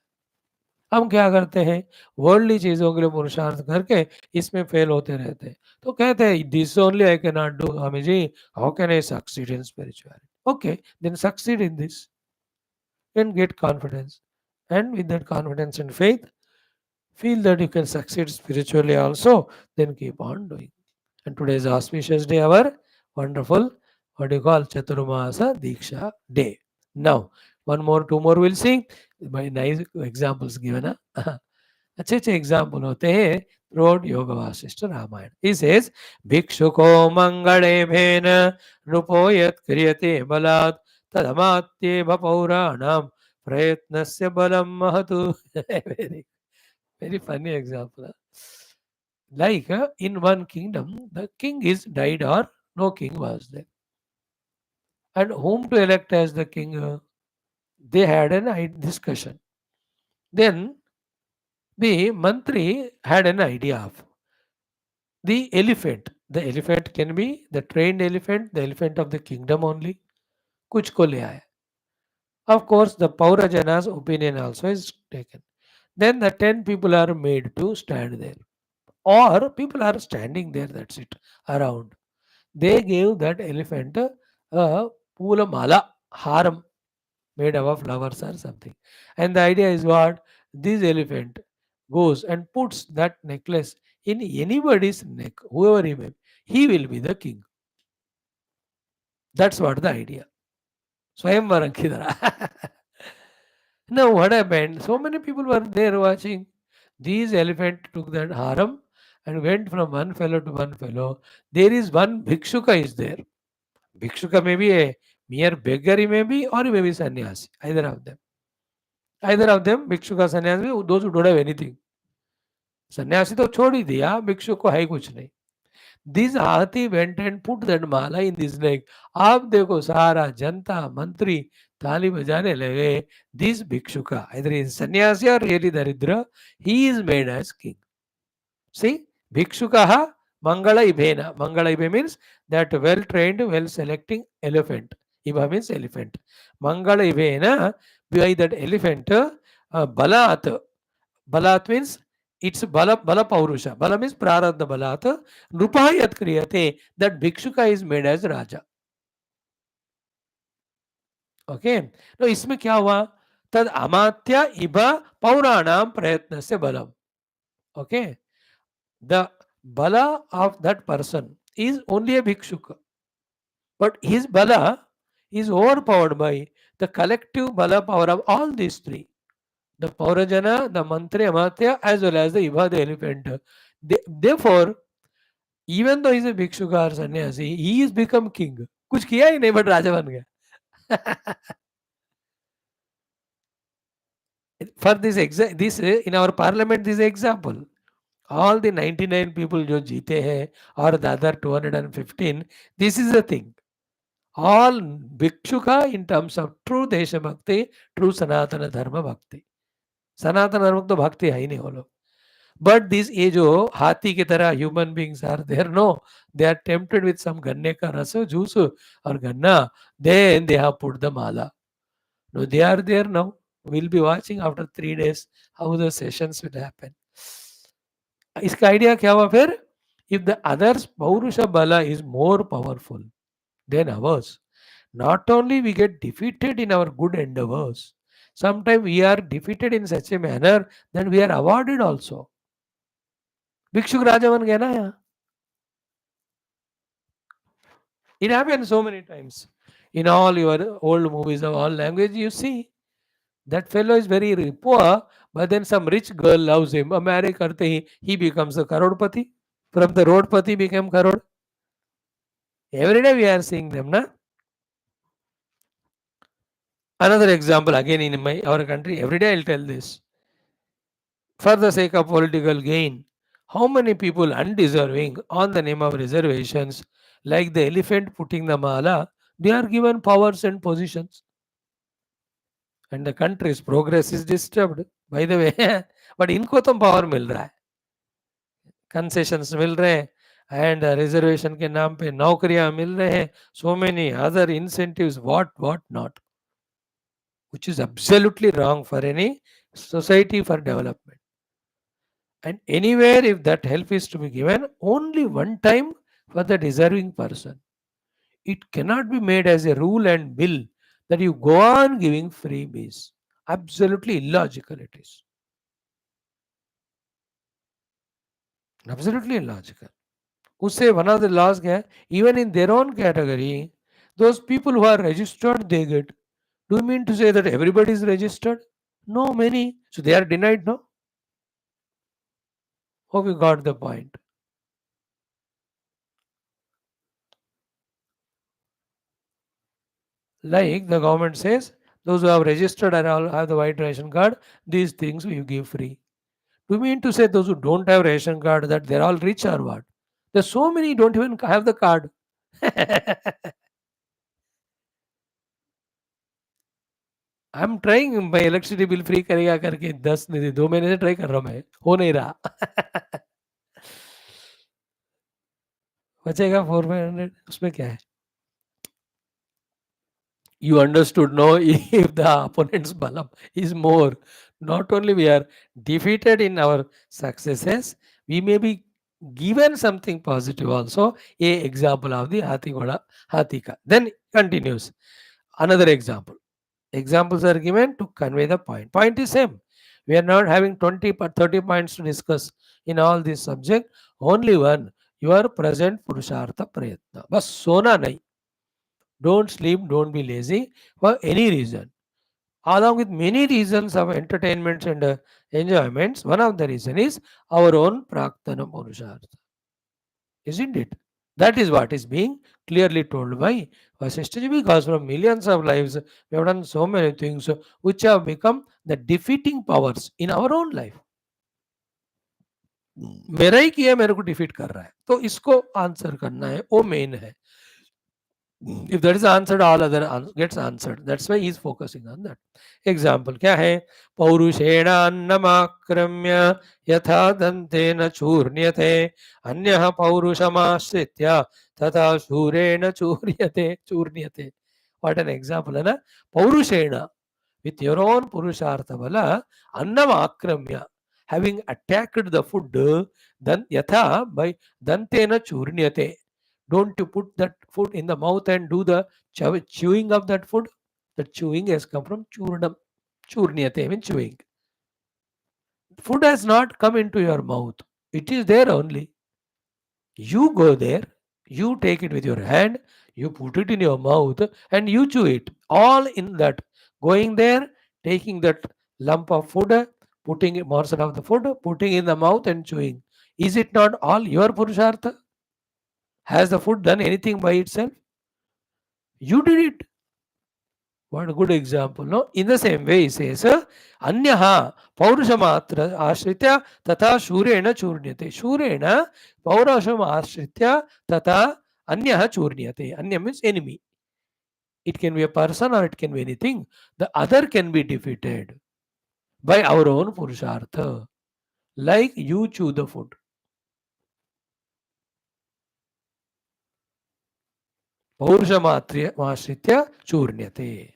हम क्या करते हैं, वर्ल्डली चीजों के लिए पुरुषार्थ करके इसमें फेल होते रहते हैं. तो कहते हैं this only I can not do. हमें जी, how can I succeed in spirituality? Okay, then succeed in this and get confidence, and with that confidence and faith, feel that you can succeed spiritually also, then keep on doing. And today is auspicious day, our wonderful, what do you call, Chaturmasa Diksha day. Now one more, two more we'll see. My nice examples given. अच्छे अच्छे example होते हैं throughout योग Vasishtha Ramayan. He says भिक्षुको मंगले भेन नृपो यत् क्रियते बलात् तदमात्ये भपौराणाम प्रयत्नस्य बलम महतु. very very funny example. Like in one kingdom, the king is died or no king was there, and whom to elect as the king, they had an discussion. Then the mantri had an idea of the elephant. The elephant can be the trained elephant, the elephant of the kingdom only. Kuch ko le aaya. Of course, the Paurajana's opinion also is taken. Then the 10 people are made to stand there. Or people are standing there, that's it, around. They gave that elephant a pula mala, haram, made up of flowers or something. And the idea is what? This elephant goes and puts that necklace in anybody's neck, whoever he may be, he will be the king. That's what the idea. Swayamvaram kidara. Now what happened? So many people were there watching. These elephant took that haram and went from one fellow to one fellow. There is one bhikshuka is there. Bhikshuka may be a mere beggar, he may be, or he may be sannyasi. Either of them. Either of them, भिक्षुका सन्यासी, those who don't have anything. सन्यासी तो छोड़ ही दिया, भिक्षु को है कुछ नहीं. This Hathi went and put that mala in his neck. आप देखो सारा जनता मंत्री ताली बजाने लगे. This Bhikshuka, either he is sannyasi or really daridra, he is made as king. See, Bhikshukaha Mangala Ibhena. Mangala Ibhe means that well trained, well selecting elephant. Ibha means elephant. Mangala Ibhena, by that elephant, Balat. Balat means it's Bala Paurusha. Bala means Prarabdha Balat. Nrupayat Kriyate. That Bhikshuka is made as Raja. Okay. Now, इसमें क्या हुआ? तद अमात्य इबा पौराणाम प्रयत्न से बलम. Okay. The bala of that person is only a bhikshuka, but his bala is overpowered by the collective bala power of all these three: the Paurajana, the Mantre, Amatya, as well as the Iba, the elephant. Therefore, even though he is a bhikshuka or sannyasi, he is become king. कुछ किया ही नहीं, but राजा बन गया. For this in our parliament, this is example. All the 99 people जो जीते हैं or the other 215, this is the thing. All Bhikshuka in terms of true Desha Bhakti, true Sanatana Dharma Bhakti. Sanatana Dharma तो भक्ति है ही नहीं वो लोग. But this ये जो हाथी की तरह human beings are there, no, they are tempted with some गन्ने का रस, juice और गन्ना, then they have put the mala. No, they are there now. We'll be watching after 3 days how the sessions will happen. इसका idea क्या हुआ फिर? If the other's Paurusha Bala is more powerful than ours, not only we get defeated in our good endeavors, sometimes we are defeated in such a manner that we are awarded also. भिक्षुक राजा बन गया ना यहाँ. It happens so many times. In all your old movies of all language, you see that fellow is very poor, but then some rich girl loves him. Marry karte hi, he becomes a karodpati. From the roadpati became karod. Every day we are seeing them, na? Another example again in our country, every day I'll tell this. For the sake of political gain, how many people undeserving on the name of reservations, like the elephant putting the mala, they are given powers and positions. And the country's progress is disturbed. By the way, but इनको तो power मिल रहा है, concessions मिल रहे हैं, and reservation के नाम पे नौकरियां मिल रहे हैं, so many other incentives, what not, which is absolutely wrong for any society for development. And anywhere, if that help is to be given, only one time for the deserving person. It cannot be made as a rule and bill that you go on giving freebies. Absolutely illogical it is. Absolutely illogical. Usse one of the laws क्या है? Even in their own category, those people who are registered, they get. Do you mean to say that everybody is registered? No, many. So they are denied, no? Hope you got the point. Like the government says, those who have registered and all have the white ration card, these things we give free. Do you mean to say those who don't have ration card that they're all rich or what? There's so many don't even have the card. I'm trying my electricity bill free करेगा करके 10 नहीं दे 2 महीने से try कर रहा हूँ मैं, हो नहीं रहा. बचेगा 400, उसमें क्या है? You understood, no? If the opponent's balam is more, not only we are defeated in our successes, we may be given something positive also. A example of the Hatika. Then continues. Another example. Examples are given to convey the point. Point is same. We are not having 20 or 30 points to discuss in all this subject. Only one. Your present Purushartha Prayatna. Bas sona nahi. Don't sleep, don't be lazy for any reason. Along with many reasons of entertainments and enjoyments, one of the reason is our own Praktana Purushartha. Isn't it? That is what is being clearly told by Vaashishtha, because from millions of lives we have done so many things which have become the defeating powers in our own life. मेरा ही किया मेरे को defeat कर रहा है, तो इसको answer करना है, वो मेन है. If that is answered, all other gets answered. That's why he is focusing on that. Example क्या है? पौरुषेणान्नमाक्रम्य यथा दन्तेन चूर्ण्यते अन्यः पौरुषमाश्रित्य तथा शूरेण चूर्ण्यते. What an example है ना? पौरुषेण, with your own purushartha bala, annam akramya, having attacked the food, then yatha, by dantena churnyate. Don't you put that food in the mouth and do the chewing of that food? That chewing has come from churnam. Churnyate means chewing. Food has not come into your mouth. It is there only. You go there, you take it with your hand, you put it in your mouth and you chew it. All in that. Going there, taking that lump of food, putting a morsel of the food, putting in the mouth and chewing. Is it not all your purushartha? Has the food done anything by itself? You did it. What a good example, no? In the same way, he says, Anyaha Paurushamatra Ashritya Tata Shurena Churnyate. Shurena Paurasham Ashritya Tata Anyaha Churnyate. Anya means enemy. It can be a person or it can be anything. The other can be defeated by our own Purushartha. Like you chew the food. Paurushamashritya Churnyate.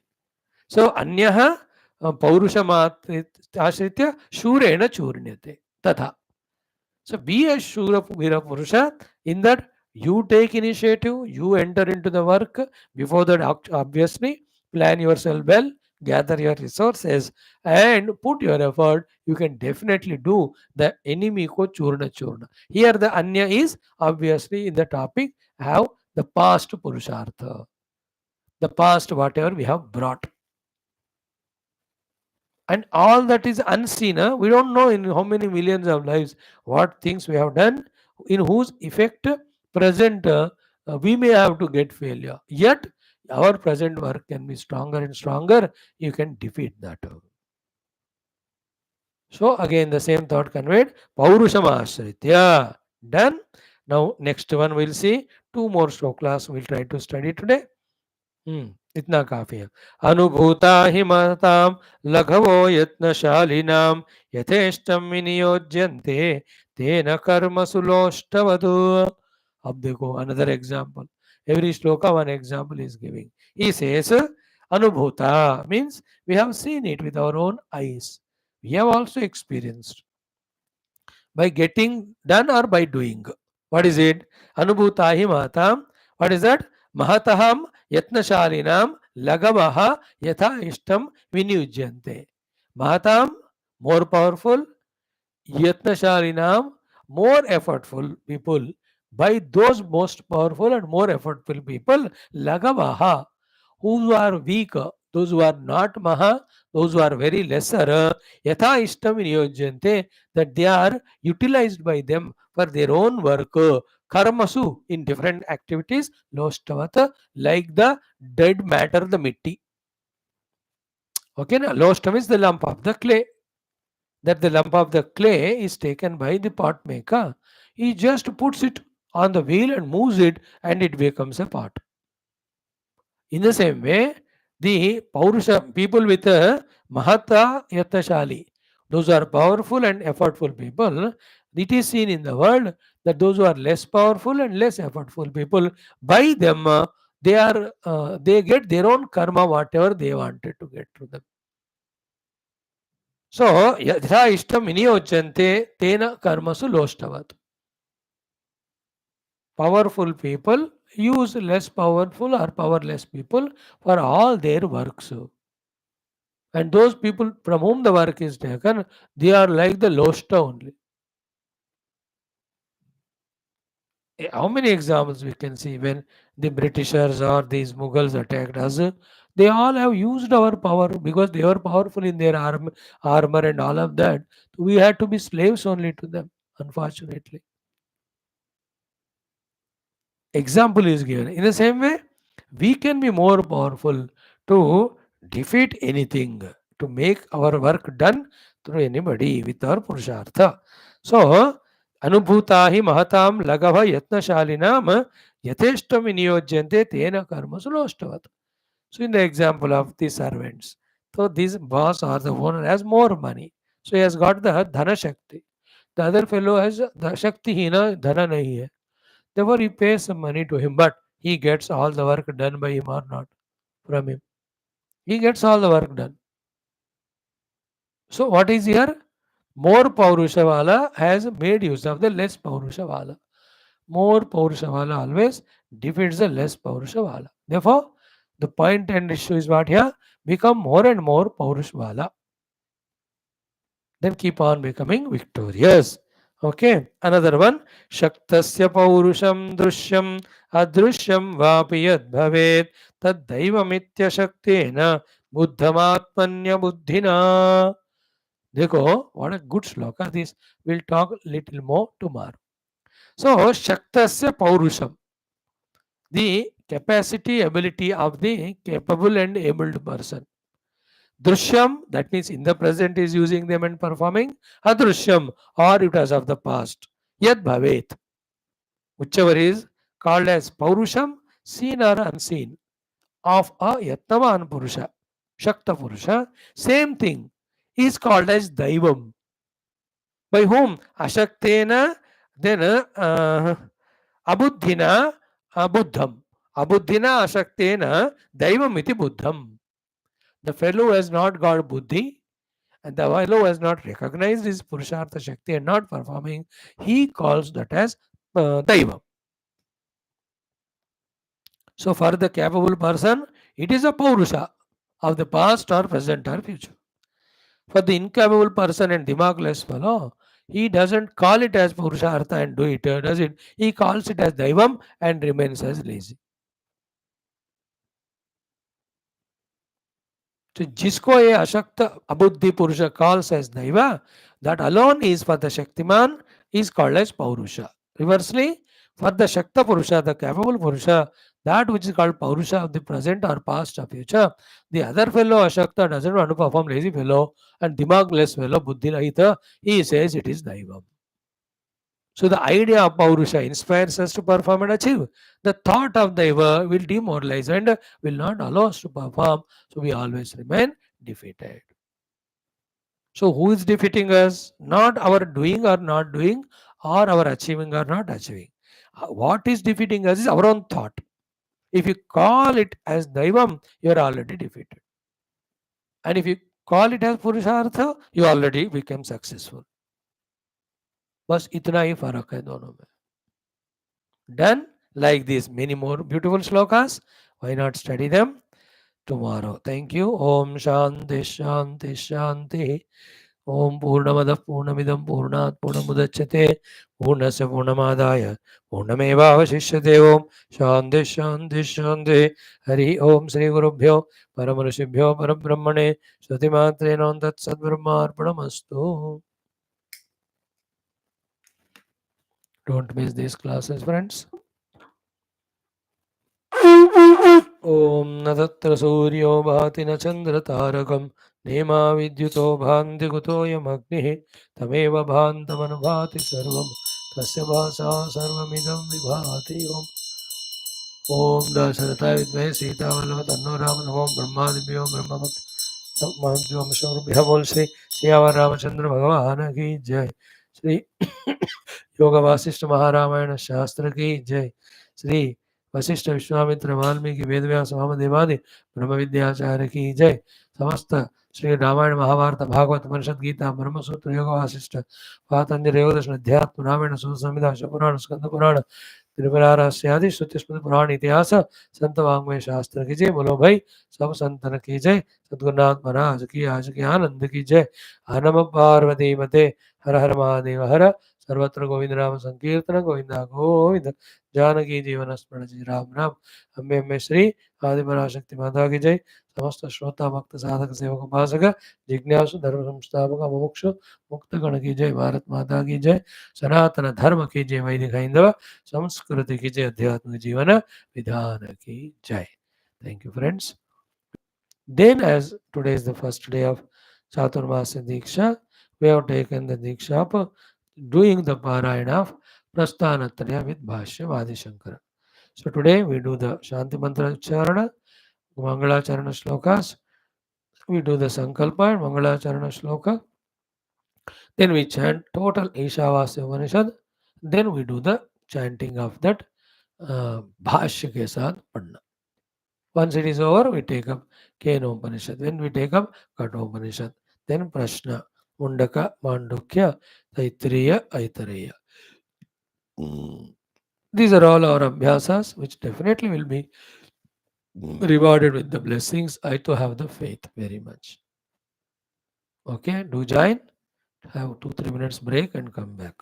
So Anyaha Paurushamashritya Shurena Churnyate. Tatha. So be a Shura Vira Purusha in that you take initiative, you enter into the work. Before that, obviously, plan yourself well, gather your resources, and put your effort. You can definitely do the enemy ko churna churna. Here, the Anya is obviously in the topic have the past Purushartha, the past whatever we have brought. And all that is unseen, we don't know in how many millions of lives what things we have done, in whose effect present we may have to get failure, yet our present work can be stronger and stronger. You can defeat that. So again the same thought conveyed, Paurusham Ashritya. Done. Now next one we'll see two more shlokas we'll try to study today. इतना काफी है. अनुभूता हि महताम लघवो यत्नशालिनाम यथेष्टम विनियोज्यन्ते तेन कर्म सुलोष्टवधु. अब देखो another example. Every shloka one example is giving. He says anubhuta means we have seen it with our own eyes. We have also experienced by getting done or by doing. What is it? Anubhuta hi mahatam. What is that? Mahataham yatnashalinam lagavaha yatha ishtam vinyujyante. Mahatam, more powerful. Yatnashalinam, more effortful people. By those most powerful and more effortful people, lagavaha, who are weak, those who are not maha, those who are very lesser, yatha ishtam vinyujyante, that they are utilized by them for their own work, karmasu, in different activities, lostavata, like the dead matter, the mitti. Okay, now lostav is the lump of the clay. That the lump of the clay is taken by the pot maker. He just puts it on the wheel and moves it, and it becomes a pot. In the same way, the Paurusha people with a Mahata Yatashali, those are powerful and effortful people. It is seen in the world that those who are less powerful and less effortful people, by them they get their own karma, whatever they wanted to get to them. So yatha ishtam viniyojyante tena karmasu loshtavat. Powerful people use less powerful or powerless people for all their works. And those people from whom the work is taken, they are like the loshta only. How many examples we can see when the Britishers or these Mughals attacked us? They all have used our power because they were powerful in their armor and all of that. We had to be slaves only to them, unfortunately. Example is given. In the same way, we can be more powerful to defeat anything, to make our work done through anybody with our Purushartha. So, अनुभूता ही महताम लघव यत्नशालिनाम यथेष्टम विनियोज्यन्ते तेन कर्मसु नोष्टवत्. So in the example of the servants, so this boss or the owner has more money, so he has got the dhana shakti. The other fellow has the shakti hina, dhana nahi hai. Therefore he pays some money to him, but he gets all the work done by him or not from him. He gets all the work done. So what is here? More Paurushavala has made use of the less Paurushavala. More Paurushavala always defeats the less Paurushavala. Therefore, the point and issue is what here? Become more and more Paurushavala. Then keep on becoming victorious. Okay, another one. Shaktasya Paurusham Drishyam Adrishyam Vapiyad Bhavet Tad Daivamitya Shaktena Buddhamatmanya Buddhina. Dekho, what a good sloka this. We'll talk little more tomorrow. So, Shaktasya Paurusham, the capacity, ability of the capable and abled person. Drishyam, that means in the present is using them and performing. Adrishyam, or it was of the past. Yad Bhavet, whichever is called as Paurusham, seen or unseen, of a Yatnavan Purusha, Shakta Purusha, same thing is called as Daivam. By whom? Ashaktena, then Abuddhina, Buddham. Abuddhina Ashaktena, Daivam iti Buddham. The fellow has not got Buddhi, and the fellow has not recognized his Purushartha Shakti and not performing, he calls that as Daivam. So for the capable person, it is a Purusha of the past or present or future. For the incapable person and Dimagless fellow, he doesn't call it as Purushartha and do it, does it? He calls it as Daivam and remains as lazy. So जिसको ये अशक्त अबुद्धि पुरुष calls as Daiva, that alone is for the Shaktiman, is called as Paurusha. Reversely, for the Shakta Purusha, the capable Purusha, that which is called Paurusha of the present or past or future, the other fellow Ashakta doesn't want to perform, lazy fellow and Dimagless fellow, Buddhi Lahita, he says it is Daivam. So the idea of Paurusha inspires us to perform and achieve. The thought of Daiva will demoralize and will not allow us to perform. So we always remain defeated. So who is defeating us? Not our doing or not doing, or our achieving or not achieving. What is defeating us is our own thought. If you call it as Daivam, you are already defeated. And if you call it as Purushartha, you already become successful. बस इतना ही फर्क है दोनों में. Done? Like this, many more beautiful shlokas. Why not study them tomorrow? Thank you. Om Shanti Shanti Shanti. Om Purnamada Purnamidam Purnat Purnamudachyate Purnasya Purnamadaya Purnamevavashishyate. Om Shanti Shanti Shanti. Hari Om Shri Gurubhyo ParaMarshibhyo ParaBrahmane SHRUTI MAATRE Tat Sadbrahmarpanamastu. Don't miss these classes, friends. Om Natatra Suryo Bhati na Chandra Tarakam Nema Vidyuto Bhanti Gutoyam Agnihi Tameva Bhantaman Bhati Sarvam Tasya Bhasa Sarvamidam Vibhati. Om Dasharatha Vidmaya Sita Vallabha Tanno Rama Namo Brahmadibhyo Brahma Bhakti Mahadhyo Mashurubhya Bol Shri Siyava Ramachandra Bhagavana Ki Jai. Shri Yoga Vaashishtha Maharamayana Shastra Ki Jai. Shri Vashishtha Vishwamitra Valmiki Vedvyas वामदेवादि ब्रह्म विद्याचार्य की जय. समस्त श्री रामायण महाभारत भागवत उपनिषद गीता ब्रह्मसूत्र योग वासिष्ठ पातंजलि योगदर्शन अध्यात्म रामायण सूत्र संहिता शिवपुराण स्कंद पुराण त्रिपुरारहस्य आदि श्रुति स्मृति पुराण इतिहास संत वाङ्मय शास्त्र की जय. बोलो भाई सब संतन की जय. सद्गुरुनाथ महाराज की आज की आनंद की जय. नमः पार्वती मते हर हर महादेव हर. सर्वत्र गोविंद नाम संकीर्तन गोविंदा गोविंद. जानकी जीवन स्मरण जी राम राम. अम्बे अम्बे श्री आदि पराशक्ति माता की जय. समस्त श्रोता भक्त साधक सेवक उपासक जिज्ञासु धर्म संस्थापक मुमुक्षु मुक्त गण की जय. भारत माता की जय. सनातन धर्म की जय. वैदिक हिंदव संस्कृति की जय. अध्यात्मिक जीवन विधान की जय. Thank you, friends. Then, as today is the first day of Chaturmasya Diksha, we have taken the Diksha of doing the Parayana of Prasthanatraya with Bhashya Adi Shankara. So today we do the Shanti Mantra Ucharana, Mangalacharana Shlokas, we do the Sankalpa and Mangalacharana Shloka, then we chant total Ishavasya Upanishad, then we do the chanting of that Bhashya ke saath padna. Once it is over, we take up Keno Upanishad. Then we take up Kato Upanishad. Then Prashna, Mundaka, Mandukya, Taittiriya, Aitareya. These are all our abhyasas, which definitely will be rewarded with the blessings. I too have the faith very much. Okay, do join. Have 2-3 minutes break and come back.